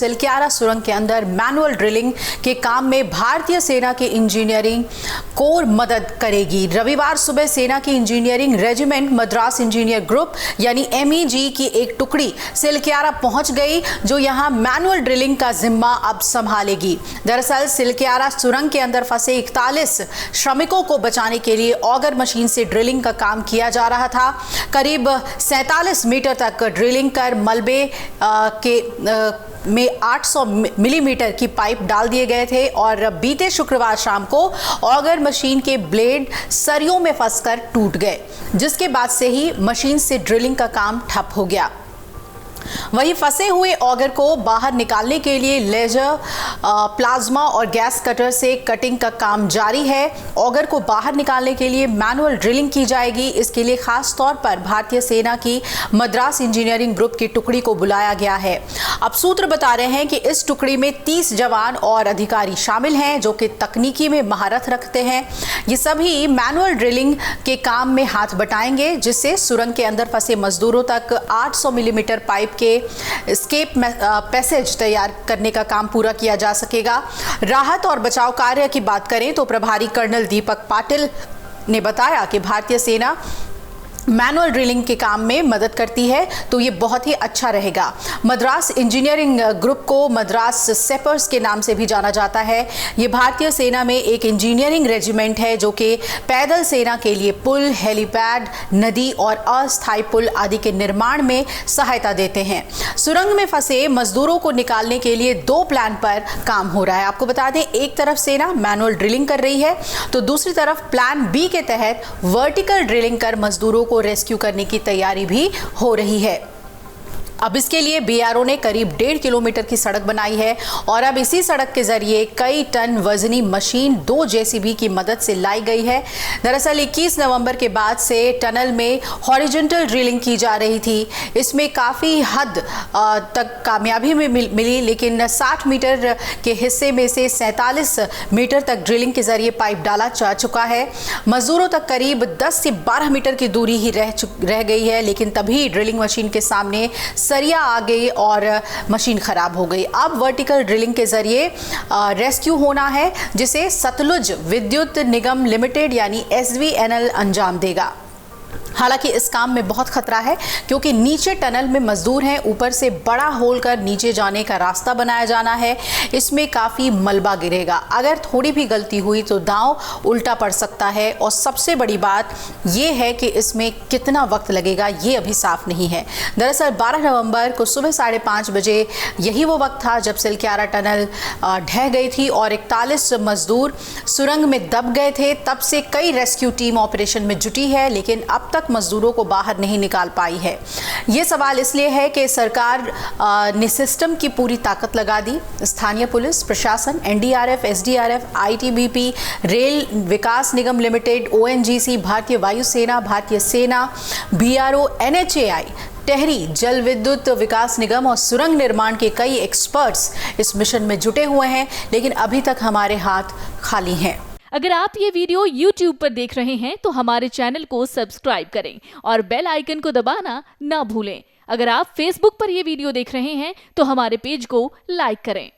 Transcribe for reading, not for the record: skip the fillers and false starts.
सिलक्यारा सुरंग के अंदर मैनुअल ड्रिलिंग के काम में भारतीय सेना के इंजीनियरिंग कोर मदद करेगी। रविवार सुबह सेना की engineering regiment Madras engineer group यानी MEG की एक टुकड़ी सिलक्यारा पहुंच गई, जो यहां मैनुअल ड्रिलिंग का जिम्मा अब संभालेगी। दरअसल सिलक्यारा सुरंग के अंदर फंसे 41 श्रमिकों को बचाने के लिए ऑगर मशीन से ड्रिलिंग का काम किया जा रहा था। करीब 47 मीटर तक ड्रिलिंग कर मलबे में 800 मिलीमीटर की पाइप डाल दिए गए थे और बीते शुक्रवार शाम को ऑगर मशीन के ब्लेड सरियों में फंसकर टूट गए, जिसके बाद से ही मशीन से ड्रिलिंग का काम ठप हो गया। वहीं फंसे हुए ऑगर को बाहर निकालने के लिए लेजर, प्लाज्मा और गैस कटर से कटिंग का काम जारी है। ऑगर को बाहर निकालने के लिए मैनुअल ड्रिलिंग की जाएगी। इसके लिए खास तौर पर भारतीय सेना की मद्रास इंजीनियरिंग ग्रुप की टुकड़ी को बुलाया गया है। अब सूत्र बता रहे हैं कि इस टुकड़ी में 30 जवान और अधिकारी शामिल हैं, जो कि तकनीकी में महारत रखते हैं। ये सभी मैनुअल ड्रिलिंग के काम में हाथ बटाएंगे, जिससे सुरंग के अंदर फंसे मजदूरों तक 800 मिलीमीटर पाइप के एस्केप पैसेज तैयार करने का काम पूरा किया जा सकेगा। राहत और बचाव कार्य की बात करें तो प्रभारी कर्नल दीपक पाटिल ने बताया कि भारतीय सेना मैनुअल ड्रिलिंग के काम में मदद करती है, तो ये बहुत ही अच्छा रहेगा। मद्रास इंजीनियरिंग ग्रुप को मद्रास सेपर्स के नाम से भी जाना जाता है। ये भारतीय सेना में एक इंजीनियरिंग रेजिमेंट है, जो कि पैदल सेना के लिए पुल, हेलीपैड, नदी और अस्थायी पुल आदि के निर्माण में सहायता देते हैं। सुरंग में फंसे मजदूरों को निकालने के लिए 2 प्लान पर काम हो रहा है। आपको बता दें, एक तरफ सेना मैनुअल ड्रिलिंग कर रही है, तो दूसरी तरफ प्लान B के तहत वर्टिकल ड्रिलिंग कर मजदूरों को रेस्क्यू करने की तैयारी भी हो रही है। अब इसके लिए BRO ने करीब 1.5 किलोमीटर की सड़क बनाई है और अब इसी सड़क के जरिए कई टन वजनी मशीन 2 JCB की मदद से लाई गई है। दरअसल 21 नवंबर के बाद से टनल में हॉरिजॉन्टल ड्रिलिंग की जा रही थी। इसमें काफ़ी हद तक कामयाबी मिली, लेकिन 60 मीटर के हिस्से में से 47 मीटर तक ड्रिलिंग के जरिए पाइप डाला जा चुका है। मजदूरों तक करीब 10 से 12 मीटर की दूरी ही रह गई है, लेकिन तभी ड्रिलिंग मशीन के सामने सरिया आ गई और मशीन खराब हो गई। अब वर्टिकल ड्रिलिंग के जरिए रेस्क्यू होना है, जिसे सतलुज विद्युत निगम लिमिटेड यानी SVNL अंजाम देगा। हालांकि इस काम में बहुत खतरा है, क्योंकि नीचे टनल में मजदूर हैं, ऊपर से बड़ा होल कर नीचे जाने का रास्ता बनाया जाना है। इसमें काफ़ी मलबा गिरेगा। अगर थोड़ी भी गलती हुई तो दांव उल्टा पड़ सकता है। और सबसे बड़ी बात यह है कि इसमें कितना वक्त लगेगा, ये अभी साफ नहीं है। दरअसल 12 नवंबर को सुबह 5:30 बजे यही वो वक्त था जब सिलक्यारा टनल ढह गई थी और 41 मजदूर सुरंग में दब गए थे। तब से कई रेस्क्यू टीम ऑपरेशन में जुटी है, लेकिन अब तक मजदूरों को बाहर नहीं निकाल पाई है। ये सवाल इसलिए है कि सरकार ने सिस्टम की पूरी ताकत लगा दी। स्थानीय पुलिस प्रशासन, NDRF, SDRF, ITBP, रेल विकास निगम लिमिटेड, ONGC, भारतीय वायुसेना, भारतीय सेना, BRO, NHAI, टेहरी जल विद्युत विकास निगम और सुरंग निर्माण के कई एक्सपर्ट्स इस मिशन में जुटे हुए हैं, लेकिन अभी तक हमारे हाथ खाली हैं। अगर आप ये वीडियो YouTube पर देख रहे हैं तो हमारे चैनल को सब्सक्राइब करें और बेल आइकन को दबाना ना भूलें। अगर आप Facebook पर ये वीडियो देख रहे हैं तो हमारे पेज को लाइक करें।